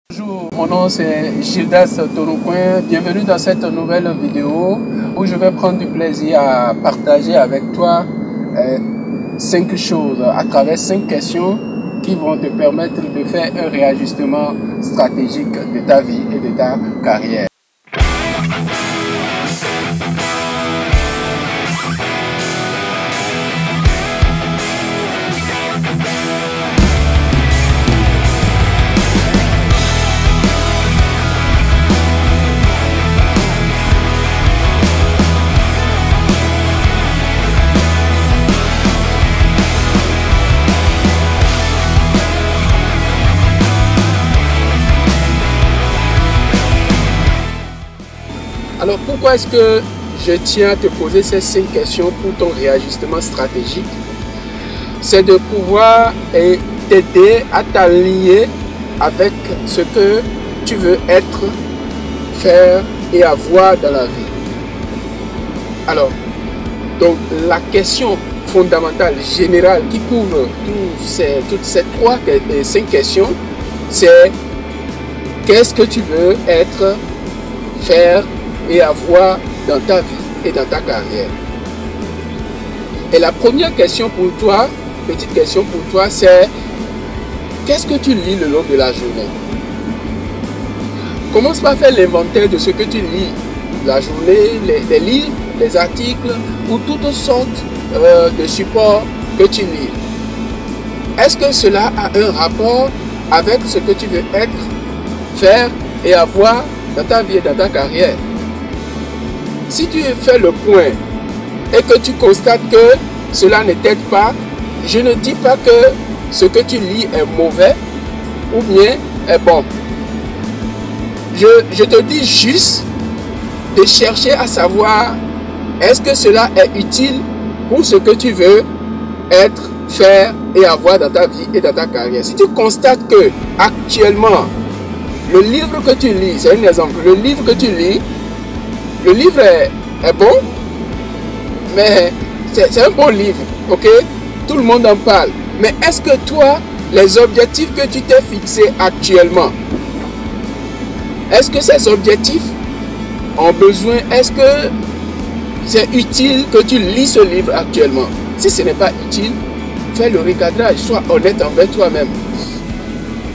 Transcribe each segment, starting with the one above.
Bonjour, mon nom c'est Gildas Toroucoin. Bienvenue dans cette nouvelle vidéo où je vais prendre du plaisir à partager avec toi 5 choses à travers 5 questions qui vont te permettre de faire un réajustement stratégique de ta vie et de ta carrière. Alors pourquoi est-ce que je tiens à te poser ces 5 questions pour ton réajustement stratégique? C'est de pouvoir t'aider à t'aligner avec ce que tu veux être, faire et avoir dans la vie. Alors, donc la question fondamentale, générale, qui couvre toutes ces 5 questions, c'est qu'est-ce que tu veux être, faire et avoir dans ta vie et dans ta carrière. Et la première question pour toi, petite question pour toi, c'est qu'est-ce que tu lis le long de la journée? Commence par faire l'inventaire de ce que tu lis la journée, les livres, les articles ou toutes sortes de supports que tu lis. Est-ce que cela a un rapport avec ce que tu veux être, faire et avoir dans ta vie et dans ta carrière? Si tu fais le point et que tu constates que cela ne t'aide pas, je ne dis pas que ce que tu lis est mauvais ou bien est bon. Je te dis juste de chercher à savoir est-ce que cela est utile pour ce que tu veux être, faire et avoir dans ta vie et dans ta carrière. Si tu constates que actuellement, le livre que tu lis, c'est un exemple, le livre que tu lis, le livre est bon, mais c'est un bon livre, ok? Tout le monde en parle. Mais est-ce que toi, les objectifs que tu t'es fixés actuellement, est-ce que ces objectifs ont besoin, est-ce que c'est utile que tu lis ce livre actuellement? Si ce n'est pas utile, fais le recadrage, sois honnête envers toi-même.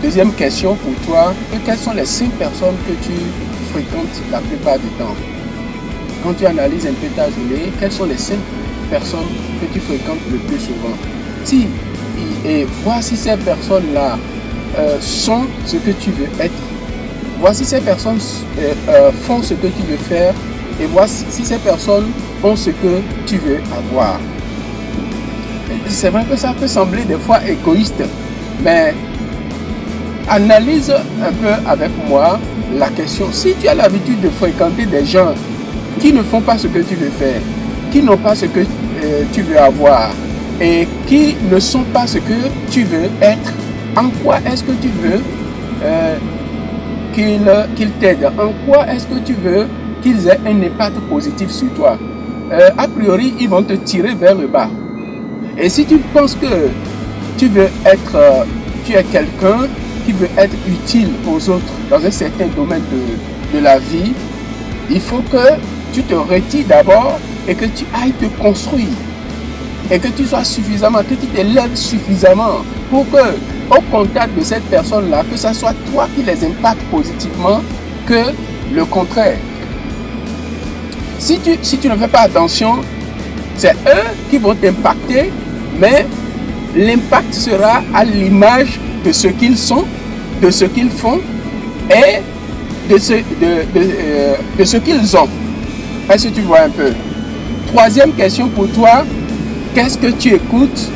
Deuxième question pour toi, quelles sont les 5 personnes que tu fréquentes la plupart du temps? Quand tu analyses un peu ta journée, quelles sont les 5 personnes que tu fréquentes le plus souvent? Et vois si ces personnes-là sont ce que tu veux être. Vois si ces personnes font ce que tu veux faire. Et vois si ces personnes ont ce que tu veux avoir. C'est vrai que ça peut sembler des fois égoïste, mais analyse un peu avec moi la question. Si tu as l'habitude de fréquenter des gens qui ne font pas ce que tu veux faire, qui n'ont pas ce que tu veux avoir et qui ne sont pas ce que tu veux être, en quoi est-ce que tu veux qu'ils t'aident? En quoi est-ce que tu veux qu'ils aient un impact positif sur toi? A priori, ils vont te tirer vers le bas. Et si tu penses que tu veux être, tu es quelqu'un qui veut être utile aux autres dans un certain domaine de la vie, il faut que tu te retires d'abord et que tu ailles te construire. Et que tu sois suffisamment, que tu t'élèves suffisamment pour que, au contact de cette personne-là, que ce soit toi qui les impacte positivement que le contraire. Si tu ne fais pas attention, c'est eux qui vont t'impacter, mais l'impact sera à l'image de ce qu'ils sont, de ce qu'ils font et de ce qu'ils ont. Est-ce que tu vois un peu? Troisième question pour toi, qu'est-ce que tu écoutes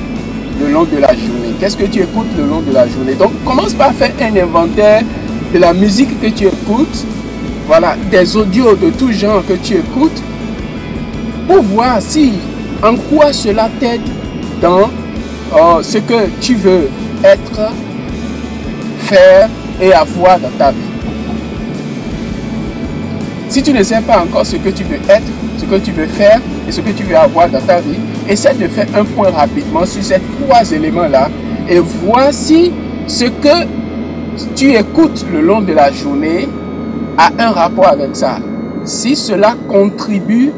le long de la journée? Qu'est-ce que tu écoutes le long de la journée? Donc, commence par faire un inventaire de la musique que tu écoutes, voilà, des audios de tout genre que tu écoutes, pour voir si, en quoi cela t'aide dans ce que tu veux être, faire et avoir dans ta vie. Si tu ne sais pas encore ce que tu veux être, ce que tu veux faire et ce que tu veux avoir dans ta vie, essaie de faire un point rapidement sur ces 3 éléments-là et voici ce que tu écoutes le long de la journée a un rapport avec ça. Si cela contribue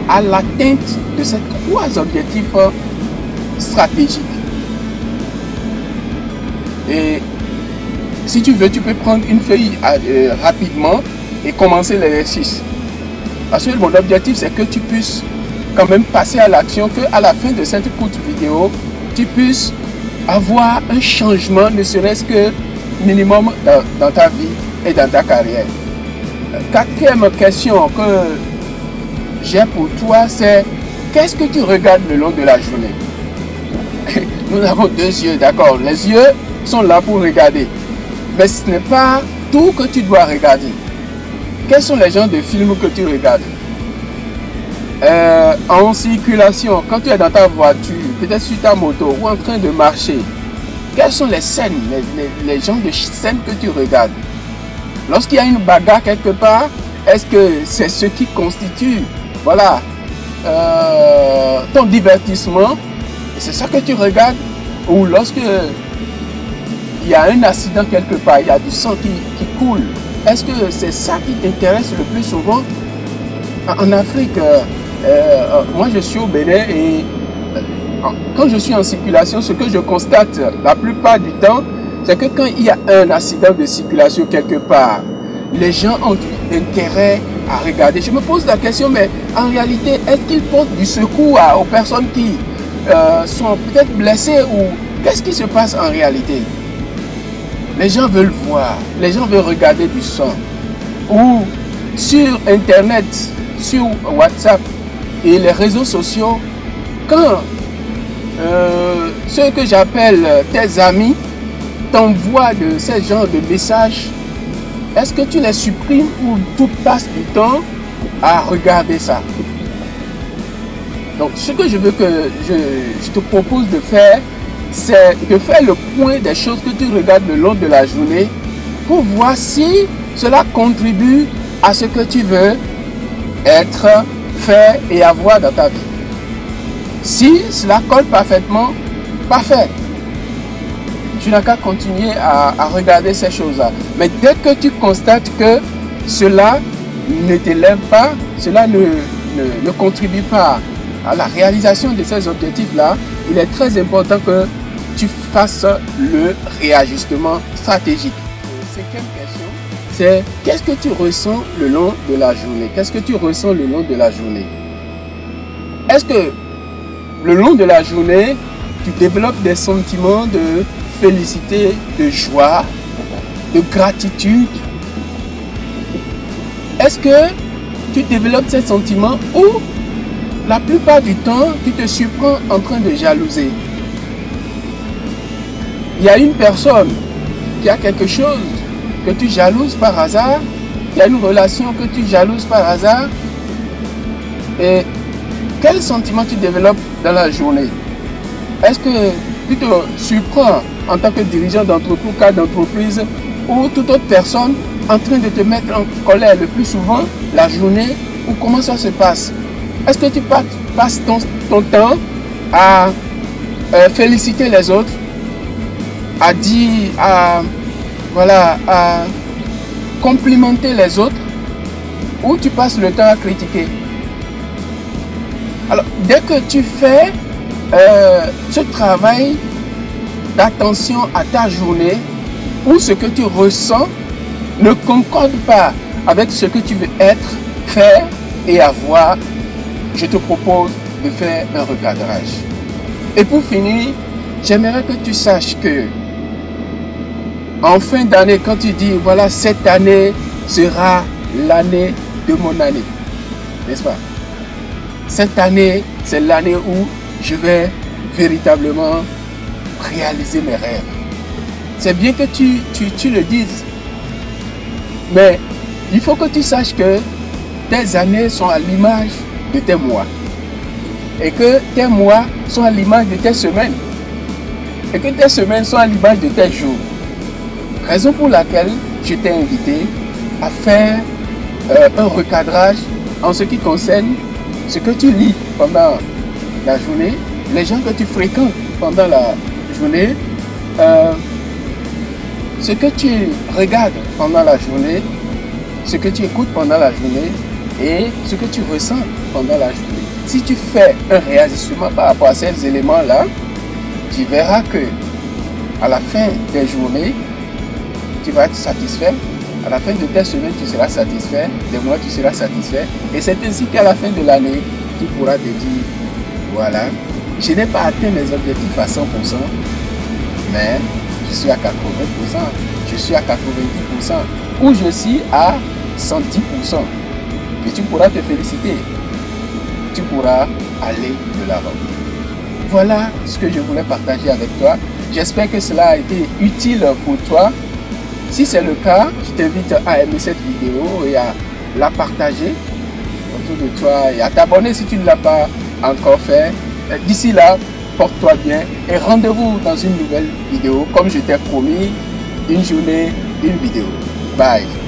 à l'atteinte de ces 3 objectifs stratégiques. Et si tu veux, tu peux prendre une feuille rapidement et commencer l'exercice. Parce que mon objectif, c'est que tu puisses quand même passer à l'action, qu'à la fin de cette courte vidéo, tu puisses avoir un changement, ne serait-ce que minimum dans ta vie et dans ta carrière. 4e question que j'ai pour toi, c'est qu'est-ce que tu regardes le long de la journée? Nous avons 2 yeux, d'accord? Les yeux sont là pour regarder. Mais ce n'est pas tout que tu dois regarder. Quels sont les genres de films que tu regardes? En circulation, quand tu es dans ta voiture, peut-être sur ta moto ou en train de marcher, quelles sont les scènes, les genres de scènes que tu regardes? Lorsqu'il y a une bagarre quelque part, est-ce que c'est ce qui constitue, voilà, ton divertissement? C'est ça que tu regardes? Ou lorsque il y a un accident quelque part, il y a du sang qui coule, est-ce que c'est ça qui t'intéresse le plus souvent? En Afrique, moi je suis au Bénin et quand je suis en circulation, ce que je constate la plupart du temps, c'est que quand il y a un accident de circulation quelque part, les gens ont intérêt à regarder. Je me pose la question, mais en réalité, est-ce qu'ils portent du secours aux personnes qui sont peut-être blessées ou qu'est-ce qui se passe en réalité? Les gens veulent voir, les gens veulent regarder du sang. Ou sur Internet, sur WhatsApp et les réseaux sociaux, quand ceux que j'appelle tes amis t'envoient de ces genres de messages, est-ce que tu les supprimes ou tu passes du temps à regarder ça? Donc ce que je veux que je te propose de faire, c'est de faire le point des choses que tu regardes le long de la journée pour voir si cela contribue à ce que tu veux être, faire et avoir dans ta vie. Si cela colle parfaitement, parfait. Tu n'as qu'à continuer à regarder ces choses-là. Mais dès que tu constates que cela ne t'élève pas, cela ne contribue pas à la réalisation de ces objectifs-là, il est très important que tu fasses le réajustement stratégique. 5e question, c'est qu'est-ce que tu ressens le long de la journée? Qu'est-ce que tu ressens le long de la journée? Est-ce que le long de la journée, tu développes des sentiments de félicité, de joie, de gratitude? Est-ce que tu développes ces sentiments ou la plupart du temps, tu te surprends en train de jalouser? Il y a une personne qui a quelque chose que tu jalouses par hasard, il y a une relation que tu jalouses par hasard. Et quel sentiment tu développes dans la journée? Est-ce que tu te surprends en tant que dirigeant d'entreprise, cadre d'entreprise ou toute autre personne en train de te mettre en colère le plus souvent la journée, ou comment ça se passe? Est-ce que tu passes ton temps à féliciter les autres, à dire, à complimenter les autres, ou tu passes le temps à critiquer? Alors, dès que tu fais ce travail d'attention à ta journée, où ce que tu ressens ne concorde pas avec ce que tu veux être, faire et avoir, je te propose de faire un recadrage. Et pour finir, j'aimerais que tu saches que en fin d'année, quand tu dis voilà, cette année sera l'année de mon année, n'est-ce pas? Cette année, c'est l'année où je vais véritablement réaliser mes rêves. C'est bien que tu le dises, mais il faut que tu saches que tes années sont à l'image de tes mois, et que tes mois sont à l'image de tes semaines, et que tes semaines sont à l'image de tes jours. Raison pour laquelle je t'ai invité à faire un recadrage en ce qui concerne ce que tu lis pendant la journée, les gens que tu fréquentes pendant la journée, ce que tu regardes pendant la journée, ce que tu écoutes pendant la journée et ce que tu ressens pendant la journée. Si tu fais un réajustement par rapport à ces éléments-là, tu verras que à la fin des journées, tu vas être satisfait. À la fin de tes semaines, tu seras satisfait. Des mois, tu seras satisfait. Et c'est ainsi qu'à la fin de l'année, tu pourras te dire, voilà, je n'ai pas atteint mes objectifs à 100%, mais je suis à 80%, je suis à 90%, ou je suis à 110%. Et tu pourras te féliciter. Tu pourras aller de l'avant. Voilà ce que je voulais partager avec toi. J'espère que cela a été utile pour toi. Si c'est le cas, je t'invite à aimer cette vidéo et à la partager autour de toi et à t'abonner si tu ne l'as pas encore fait. D'ici là, porte-toi bien et rendez-vous dans une nouvelle vidéo. Comme je t'ai promis, une journée, une vidéo. Bye.